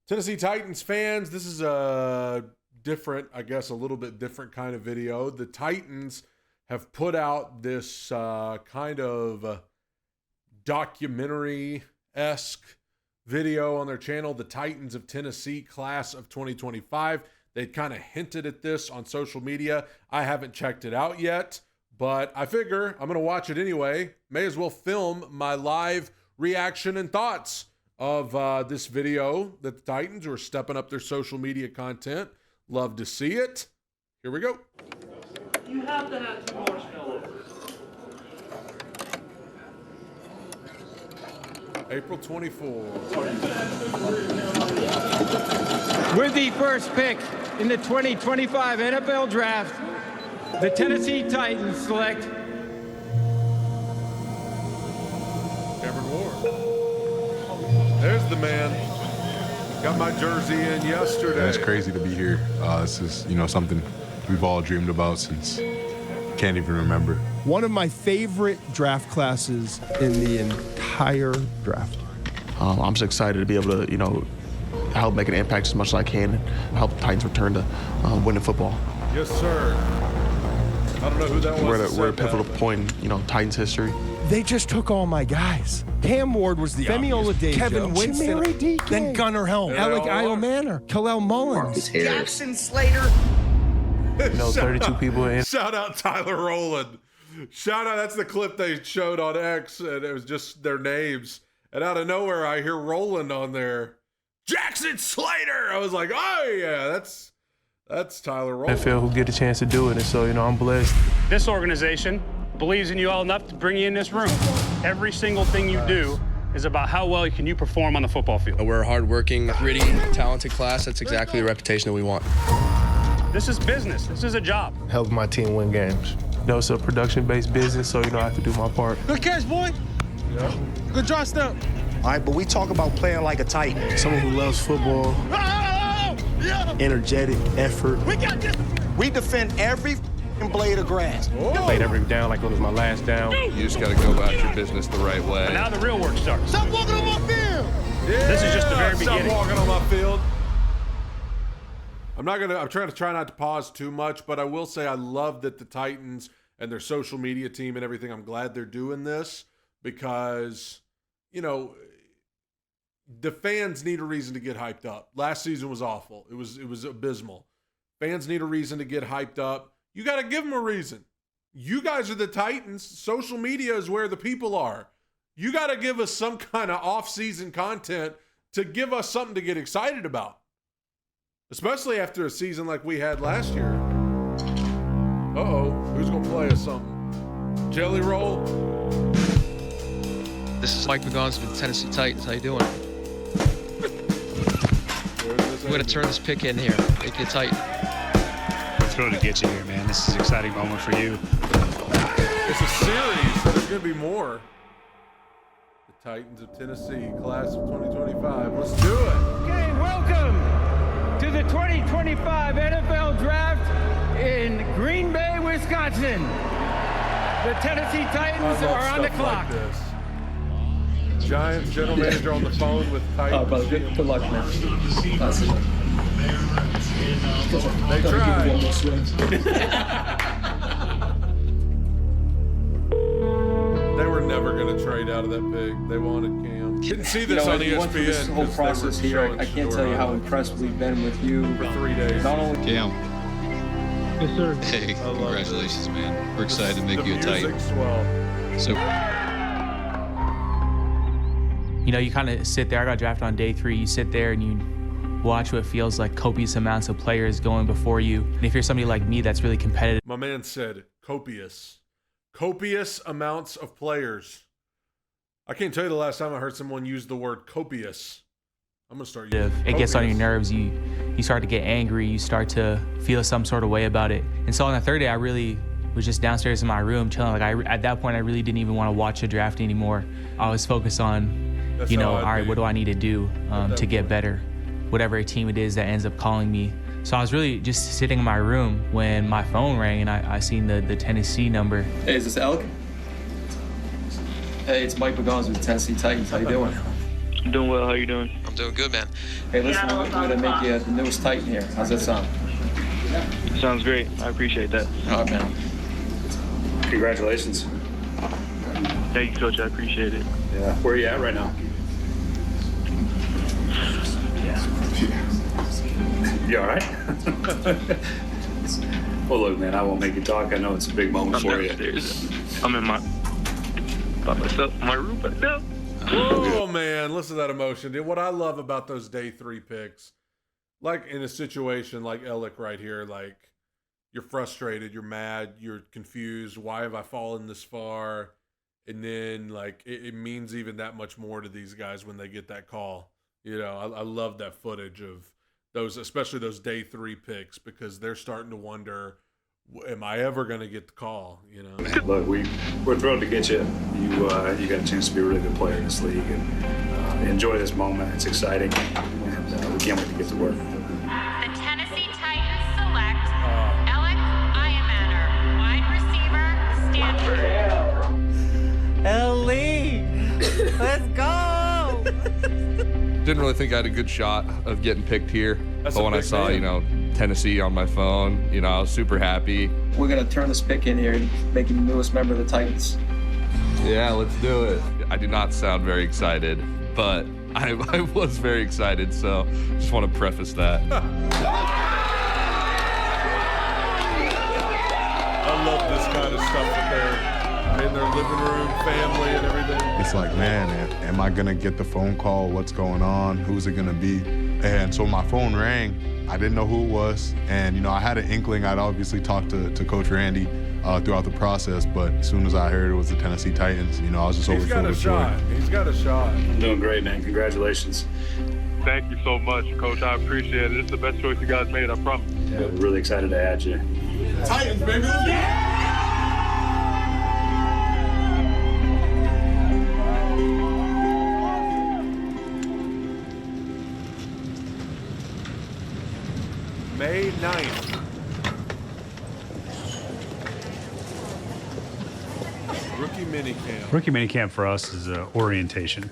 Tennessee Titans fans, this is a different, I guess a little bit different kind of video. The Titans have put out this kind of documentary-esque video on their channel, The Titans of Tennessee Class of 2025. They'd kind of hinted at this on social media. I haven't checked it out yet, but I figure I'm going to watch it anyway. May as well film my live reaction and thoughts of this video that the Titans are stepping up their social media content. Love to see it. Here we go. You have to have 2 marshmallows. April 24. With the first pick in the 2025 NFL Draft, the Tennessee Titans select Cameron Ward. There's the man. Got my jersey in yesterday. It's crazy to be here. This is, something we've all dreamed about since can't even remember. One of my favorite draft classes in the entire draft. I'm just excited to be able to, help make an impact as much as I can and help the Titans return to winning football. Yes, sir. I don't know who that was. We're at a pivotal point in, Titans history. They just took all my guys. Cam Ward was the Femi Oladipo, Kevin Winston, then Gunnar Helm, Eli Ayomanor, Khalil Mullins, Jackson Slater. 32 people in. Shout out Tyler Rowland. Shout out, that's the clip they showed on X, and it was just their names. And out of nowhere, I hear Rowland on there. Jackson Slater! I was like, oh yeah, that's Tyler Rowland. NFL who get a chance to do it, and so, I'm blessed. This organization believes in you all enough to bring you in this room. Every single thing you do is about how well can you perform on the football field. We're a hardworking, gritty, talented class. That's exactly the reputation that we want. This is business. This is a job. help my team win games. It's a production-based business, so, I have to do my part. Good catch, boy. Yeah. Good draw step. All right, but we talk about playing like a Titan. Someone who loves football, energetic, effort. We got this. We defend every blade of grass. Laid every down like it was my last down. You just got to go about your business the right way. But now the real work starts. Stop walking on my field. Yeah, This is just the very beginning. Stop walking on my field. I'm trying to try not to pause too much, but I will say I love that the Titans and their social media team and everything, I'm glad they're doing this because, the fans need a reason to get hyped up. Last season was awful. It was abysmal. Fans need a reason to get hyped up. You got to give them a reason. You guys are the Titans. Social media is where the people are. You got to give us some kind of off-season content to give us something to get excited about. Especially after a season like we had last year. Uh-oh. Who's going to play us something? Jelly Roll? This is Mike McGons with the Tennessee Titans. How you doing? We're going to turn this pick in here. Make you Titan. We're thrilled to get you here, man. This is an exciting moment for you. It's a series, so there's going to be more. The Titans of Tennessee, class of 2025. Let's do it. Okay, welcome to the 2025 NFL Draft in Green Bay, Wisconsin. The Tennessee Titans are on the clock. Like this. Giants general manager on the phone with Titans. Brother, good luck, man. They tried. They were never going to trade out of that pick. They wanted Cam. Didn't see this on ESPN. This whole process here, I can't tell you how impressed we've been with you for 3 days. Not only Cam. yes, sir. Hey, congratulations, man. We're excited to make you a Titan. Swell. So. You kind of sit there. I got drafted on day 3. You sit there and you watch what feels like copious amounts of players going before you. And if you're somebody like me that's really competitive. My man said copious. Copious amounts of players. I can't tell you the last time I heard someone use the word copious. I'm going to start using it. It gets on your nerves. You start to get angry. You start to feel some sort of way about it. And so on the third day, I really was just downstairs in my room chilling. At that point, I really didn't even want to watch the draft anymore. I was focused on, all right, what do I need to do to get better? Whatever team it is that ends up calling me. So I was really just sitting in my room when my phone rang and I seen the Tennessee number. Hey, is this Elk? Hey, it's Mike McGons with the Tennessee Titans. How you doing? I'm doing well. How you doing? I'm doing good, man. Hey, listen, we're going to make you the newest Titan here. How's that sound? Sounds great. I appreciate that. All right, man. Congratulations. Thank you, Coach. I appreciate it. Yeah. Where are you at right now? You all right? Well, look, man, I won't make you talk. I know it's a big moment for you. I'm by myself in my room right now. Oh, man, listen to that emotion. Dude, what I love about those day 3 picks, like in a situation like Alec right here, like you're frustrated, you're mad, you're confused. Why have I fallen this far? And then, like, it means even that much more to these guys when they get that call. You know, I love that footage of those, especially those day 3 picks, because they're starting to wonder, am I ever going to get the call? You know. Look, we're thrilled to get you. You got a chance to be a really good player in this league, and enjoy this moment. It's exciting, and we can't wait to get to work. The Tennessee Titans select Eli Ayomanor, wide receiver, Stanford. Ellie, let's go. Didn't really think I had a good shot of getting picked here. That's but when I saw, Tennessee on my phone, I was super happy. We're going to turn this pick in here and make you the newest member of the Titans. Yeah, let's do it. I do not sound very excited, but I was very excited, so just want to preface that. I love this kind of stuff with in their living room, family, and everything. It's like, man, am I gonna get the phone call? What's going on? Who's it gonna be? And so my phone rang. I didn't know who it was, and I had an inkling. I'd obviously talked to Coach Randy throughout the process, but as soon as I heard it was the Tennessee Titans, I was just overfilled with joy. He's got a shot. I'm doing great, man. Congratulations. Thank you so much, Coach. I appreciate it. It's the best choice you guys made, I promise. Yeah, we're really excited to add you. Titans, baby. Yeah! May 9th. Rookie minicamp. Rookie minicamp for us is orientation.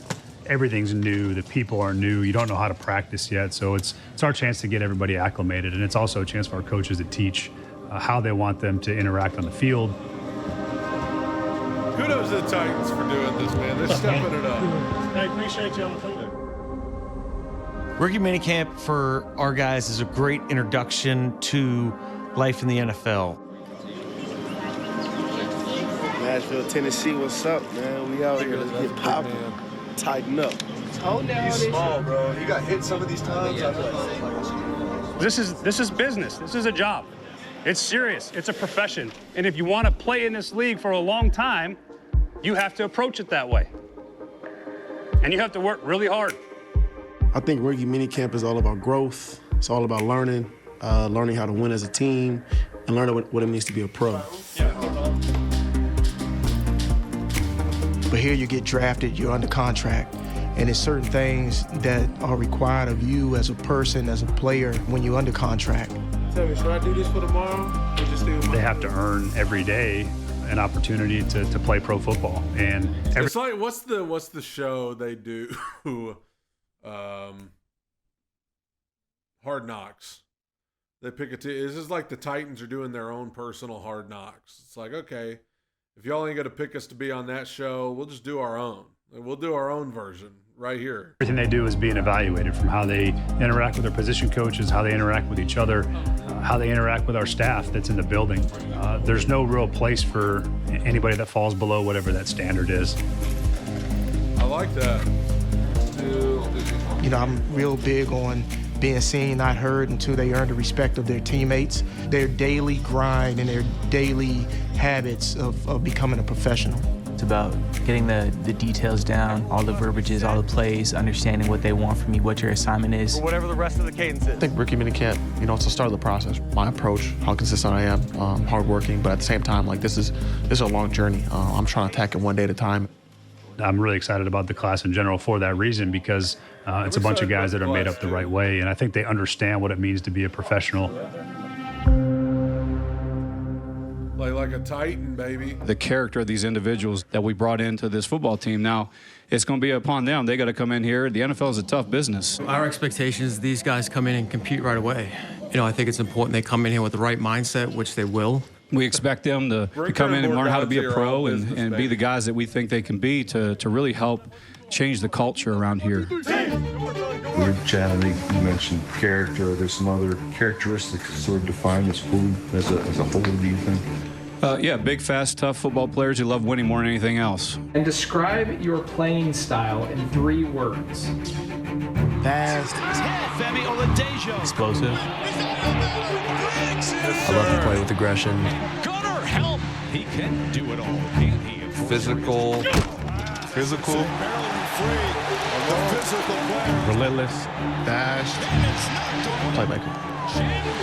Everything's new. The people are new. You don't know how to practice yet, so it's our chance to get everybody acclimated, and it's also a chance for our coaches to teach how they want them to interact on the field. Kudos to the Titans for doing this, man. They're stepping it up. I appreciate y'all. Rookie minicamp for our guys is a great introduction to life in the NFL. Nashville, Tennessee, what's up, man? We out here. Let's get popping. Tighten up. He's small, bro. He got hit some of these times. This is business. This is a job. It's serious. It's a profession. And if you want to play in this league for a long time, you have to approach it that way. And you have to work really hard. I think rookie minicamp is all about growth. It's all about learning how to win as a team, and learning what it means to be a pro. But here you get drafted, you're under contract, and there's certain things that are required of you as a person, as a player, when you're under contract. Tell me, should I do this for tomorrow? Or just do They have to earn every day an opportunity to play pro football. And it's like, what's the show they do? Hard Knocks. They pick a team. This is like the Titans are doing their own personal Hard Knocks. It's like, okay, if y'all ain't going to pick us to be on that show, we'll just do our own. We'll do our own version right here. Everything they do is being evaluated, from how they interact with their position coaches, how they interact with each other, how they interact with our staff that's in the building. There's no real place for anybody that falls below whatever that standard is. I like that. I'm real big on being seen, not heard, until they earn the respect of their teammates, their daily grind and their daily habits of becoming a professional. It's about getting the details down, all the verbiages, all the plays, understanding what they want from you, what your assignment is. Or whatever the rest of the cadence is. I think rookie minicamp, it's the start of the process. My approach, how consistent I am, hardworking, but at the same time, this is a long journey. I'm trying to attack it one day at a time. I'm really excited about the class in general for that reason, because it's a bunch of guys that are made up the right way, and I think they understand what it means to be a professional. Play like a Titan, baby. The character of these individuals that we brought into this football team. Now, it's going to be upon them. They got to come in here. The NFL is a tough business. Our expectation is these guys come in and compete right away. I think it's important they come in here with the right mindset, which they will. We expect them to come in and learn how to be a pro and be the guys that we think they can be to really help change the culture around here. We were chatting, you mentioned character. There's some other characteristics that sort of define this school as a whole, do you think? Yeah, big, fast, tough football players who love winning more than anything else. And describe your playing style in 3 words. Fast. Explosive. I love to play with aggression. Gunner, help! He can do it all, can't he? Physical. Relentless. Fast. Playmaker.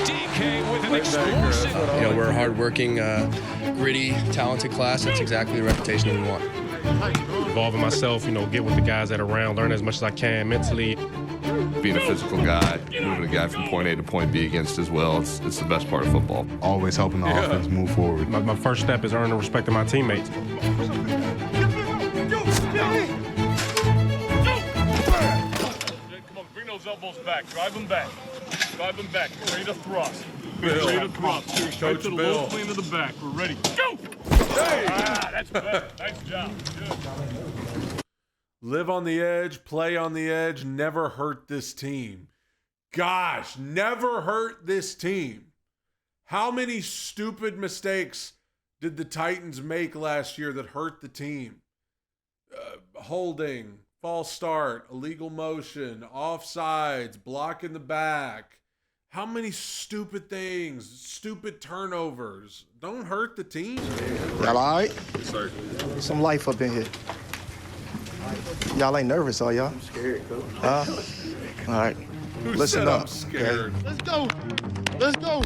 DK with an explosive. We're a hardworking, gritty, talented class. That's exactly the reputation we want. Involving myself, get with the guys that are around, learn as much as I can mentally. Being a physical guy, moving a guy from point A to point B against his will, it's the best part of football. Always helping the offense move forward. My first step is earning the respect of my teammates. Come on, bring those elbows back. Drive them back. Ready to thrust. Ready to thrust. Straight to the low plane of the back. We're ready. Go! Hey! That's better. Nice job. Good. Live on the edge, play on the edge, never hurt this team. Gosh, never hurt this team. How many stupid mistakes did the Titans make last year that hurt the team? Holding, false start, illegal motion, offsides, block in the back. How many stupid things, stupid turnovers don't hurt the team? Y'all all right? Yes, sir. Some life up in here. Y'all ain't nervous, are y'all? I'm scared, Coach. All right. Who Listen said up. I'm scared? Okay? Let's go.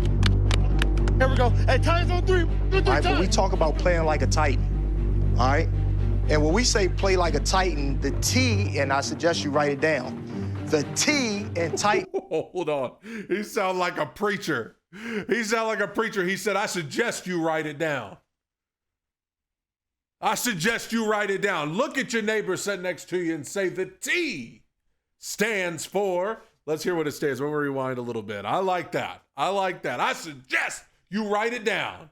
Here we go. Hey, Titans on 3. Do 3 All right, but we times. talk about playing like a Titan, all right? And when we say play like a Titan, the T, and I suggest you write it down, the T in Titan. Hold on. He sound like a preacher. He said, I suggest you write it down. I suggest you write it down. Look at your neighbor sitting next to you and say the T stands for. Let's hear what it stands for. We'll rewind a little bit. I like that. I suggest you write it down.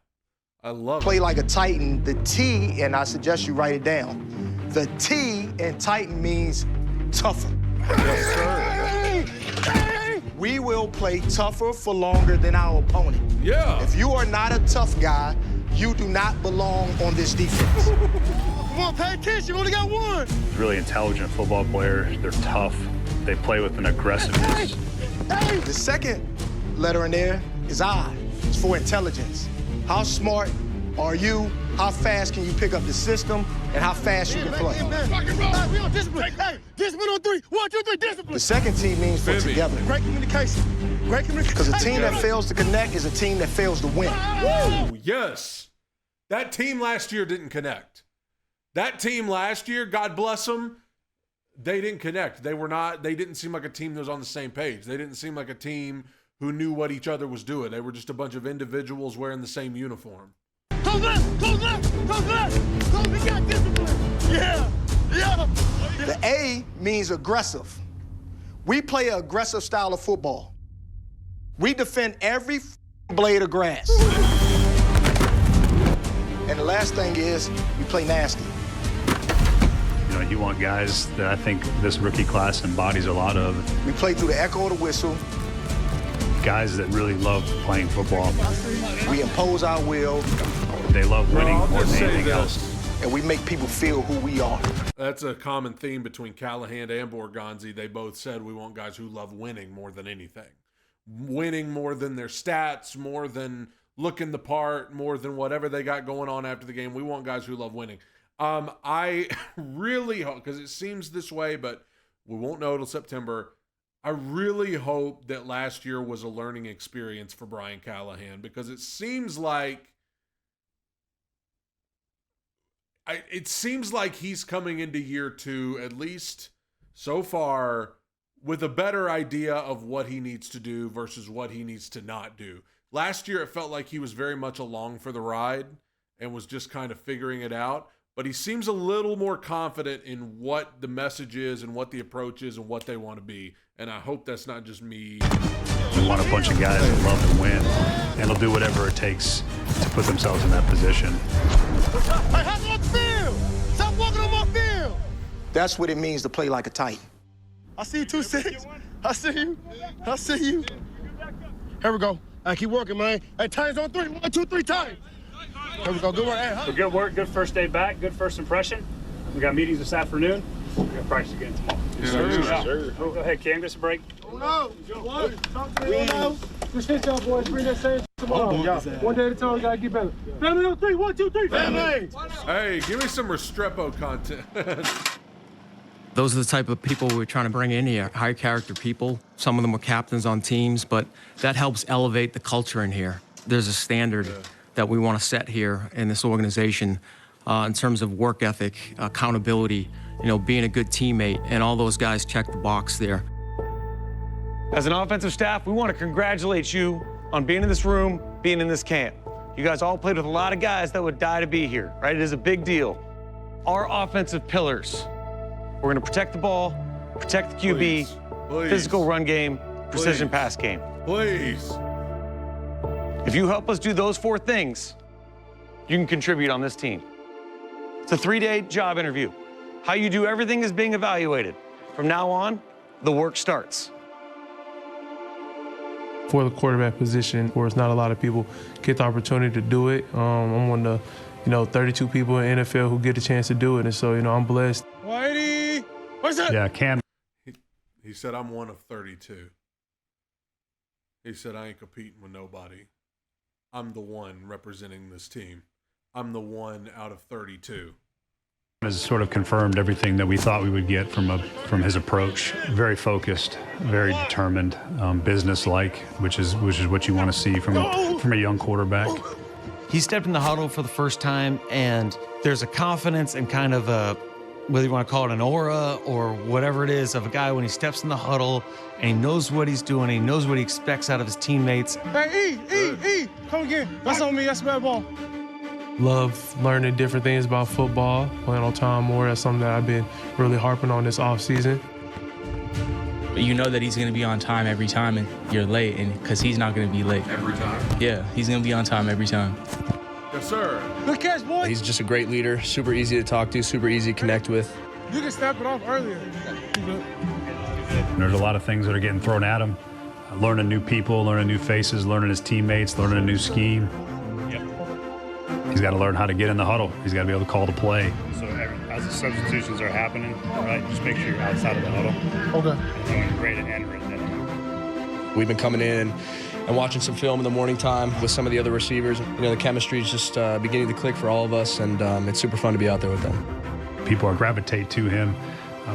I love Play it. like a Titan, the T, and I suggest you write it down. The T in Titan means tougher. Yes, sir. We will play tougher for longer than our opponent. Yeah. If you are not a tough guy, you do not belong on this defense. Come on, pay attention. We only got 1. Really intelligent football players. They're tough. They play with an aggressiveness. The second letter in there is I. It's for intelligence. How smart are you? How fast can you pick up the system? And how fast you can play? We on discipline. Hey, discipline on 3. 1, 2, 3, discipline. The second T means for together. Great communication. Because a team that fails to connect is a team that fails to win. Woo, yes. That team last year didn't connect. That team last year, God bless them, they didn't connect. They didn't seem like a team that was on the same page. They didn't seem like a team who knew what each other was doing. They were just a bunch of individuals wearing the same uniform. Go left. We got discipline. Yeah. The A means aggressive. We play an aggressive style of football. We defend every blade of grass. And the last thing is, we play nasty. You want guys that I think this rookie class embodies a lot of. We play through the echo of the whistle. Guys that really love playing football. We impose our will. They love winning I'll more just than say anything this. else. And we make people feel who we are. That's a common theme between Callahan and Borgonzi. They both said we want guys who love winning more than anything. Winning more than their stats, more than looking the part, more than whatever they got going on after the game. We want guys who love winning. I really hope, because it seems this way, but we won't know till September. I really hope that last year was a learning experience for Brian Callahan, because it seems like he's coming into year 2, at least so far, with a better idea of what he needs to do versus what he needs to not do. Last year, it felt like he was very much along for the ride and was just kind of figuring it out. But he seems a little more confident in what the message is and what the approach is and what they want to be. And I hope that's not just me. We want a bunch of guys that love to win, and they'll do whatever it takes to put themselves in that position. Hey, hop on the field! Stop walking on my field! That's what it means to play like a Titan. I see you, 2-6. I see you. I see you. Here we go. Hey, keep working, man. Hey, Titans on 3. 1, 2, 3, Titans. Here we go. Good work. Hey, So good work, good first day back, good first impression. We got meetings this afternoon. We got practice again tomorrow. Yes, sir. Yes, sir. Go ahead, Cam, get us a break. Oh, no. What? Just hit y'all, boys. Bring that same tomorrow. One day at a time, we got to get better. Family on 3. 1, 2, 3. Family. Hey, give me some Restrepo content. Those are the type of people we're trying to bring in here, high character people. Some of them were captains on teams, but that helps elevate the culture in here. There's a standard that we want to set here in this organization in terms of work ethic, accountability, being a good teammate, and all those guys check the box there. As an offensive staff, we want to congratulate you on being in this room, being in this camp. You guys all played with a lot of guys that would die to be here, right? It is a big deal. Our offensive pillars. We're going to protect the ball, protect the QB, physical run game, precision pass game. Please. If you help us do those 4 things, you can contribute on this team. It's a 3-day job interview. How you do everything is being evaluated. From now on, the work starts. For the quarterback position, where it's not a lot of people get the opportunity to do it, I'm one of the 32 people in the NFL who get a chance to do it, and so I'm blessed. Whitey! What's that? Yeah, Cam. He said, I'm one of 32. He said, I ain't competing with nobody. I'm the one representing this team. I'm the one out of 32. Has sort of confirmed everything that we thought we would get from his approach. Very focused, very determined, business-like, which is what you want to see from a young quarterback. He stepped in the huddle for the first time, and there's a confidence and kind of a, whether you want to call it an aura or whatever it is, of a guy when he steps in the huddle and he knows what he's doing, he knows what he expects out of his teammates. Hey, E, come again. That's on me. That's bad ball. Love learning different things about football, playing on time more. That's something that I've been really harping on this offseason. You know that he's going to be on time every time, and you're late, and because he's not going to be late. Every time? Yeah, he's going to be on time every time. Yes, sir. Good catch, boy. He's just a great leader, super easy to talk to, super easy to connect with. You can snap it off earlier. There's a lot of things that are getting thrown at him. Learning new people, learning new faces, learning his teammates, learning a new scheme. He's got to learn how to get in the huddle. He's got to be able to call the play. So as the substitutions are happening, right, just make sure you're outside of the huddle. Okay. And great at entering that. We've been coming in and watching some film in the morning time with some of the other receivers. The chemistry is just beginning to click for all of us, and it's super fun to be out there with them. People are gravitate to him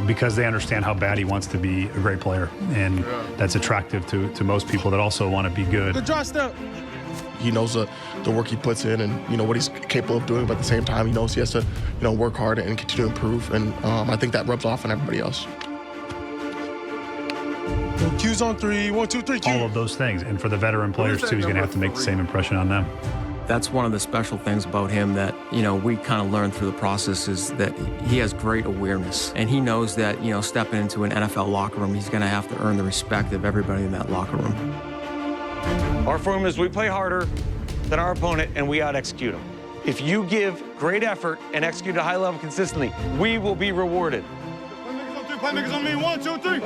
because they understand how bad he wants to be a great player, and that's attractive to most people that also want to be good. Good draw step. He knows the work he puts in and, what he's capable of doing, but at the same time, he knows he has to, work hard and continue to improve. And I think that rubs off on everybody else. Q's on 3, 1, 2, 3, Q. All of those things. And for the veteran players, too, he's going to have to make the same impression on them. That's one of the special things about him that, we kind of learned through the process is that he has great awareness. And he knows that, stepping into an NFL locker room, he's going to have to earn the respect of everybody in that locker room. Our formula is we play harder than our opponent and we out-execute them. If you give great effort and execute at a high level consistently, we will be rewarded. Play niggas on me. 1, 2, 3.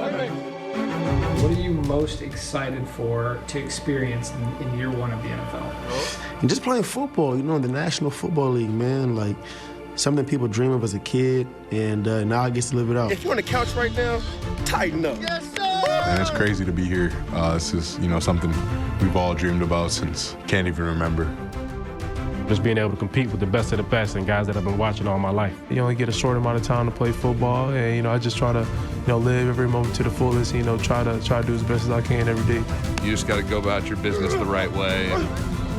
What are you most excited for to experience in year 1 of the NFL? And just playing football, the National Football League, man, like something people dream of as a kid, and now I get to live it out. If you're on the couch right now, tighten up. Yes, sir. And it's crazy to be here. This is, something we've all dreamed about since can't even remember. Just being able to compete with the best of the best and guys that I've been watching all my life. You only get a short amount of time to play football, and I just try to, live every moment to the fullest. Try to do as best as I can every day. You just got to go about your business the right way.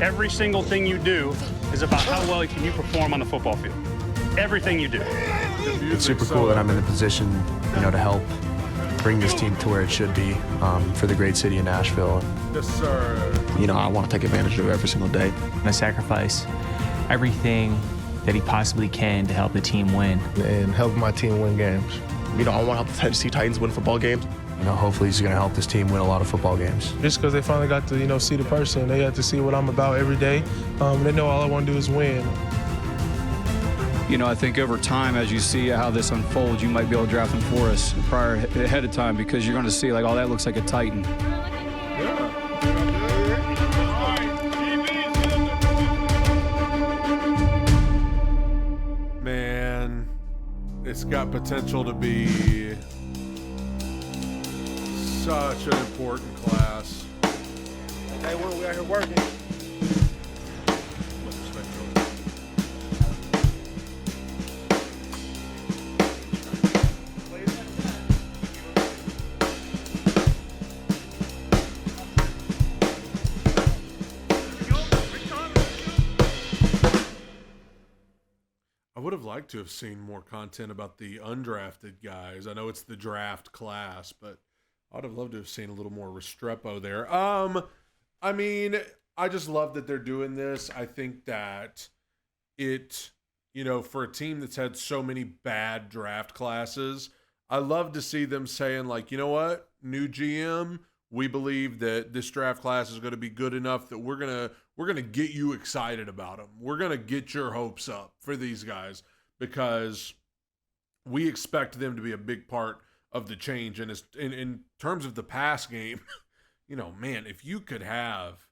Every single thing you do is about how well can you perform on the football field. Everything you do. It's super cool that I'm in the position, to help bring this team to where it should be for the great city of Nashville. Yes, sir. You know, I want to take advantage of it every single day. I sacrifice everything that he possibly can to help the team win. And help my team win games. You know, I want to help the Tennessee Titans win football games. You know, hopefully he's going to help this team win a lot of football games. Just because they finally got to, you know, see the person. They have to see what I'm about every day. They know all I want to do is win. You know, I think over time, as you see how this unfolds, you might be able to draft him for us ahead of time, because you're going to see, like, oh, that looks like a Titan. Man, it's got potential to be such an important class. Hey, we out here working. I would have liked to have seen more content about the undrafted guys. I know it's the draft class, but I would have loved to have seen a little more Restrepo there. I mean, I just love that they're doing this. I think that it, you know, for a team that's had so many bad draft classes, I love to see them saying, like, you know what, new GM, we believe that this draft class is going to be good enough that we're gonna get you excited about them. We're gonna get your hopes up for these guys because we expect them to be a big part of the change. And in terms of the pass game, you know, man, if you could have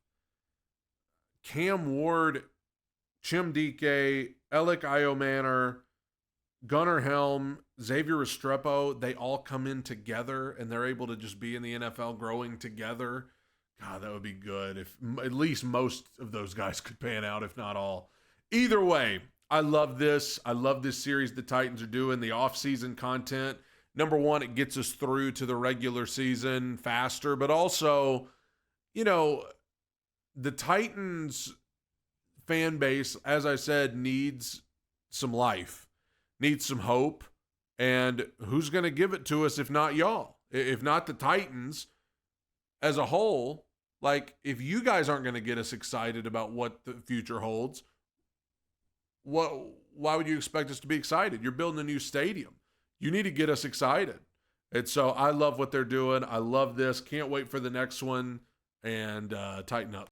Cam Ward, Chim Dike, Eli Ayomanor, Gunnar Helm, Xavier Restrepo, they all come in together and they're able to just be in the NFL growing together. God, that would be good if at least most of those guys could pan out, if not all. Either way, I love this. I love this series the Titans are doing, the off-season content. Number one, it gets us through to the regular season faster, but also, you know, the Titans fan base, as I said, needs some life, needs some hope, and who's going to give it to us if not y'all? If not the Titans as a whole? Like, if you guys aren't going to get us excited about what the future holds, why would you expect us to be excited? You're building a new stadium. You need to get us excited. And so I love what they're doing. I love this. Can't wait for the next one. And tighten up.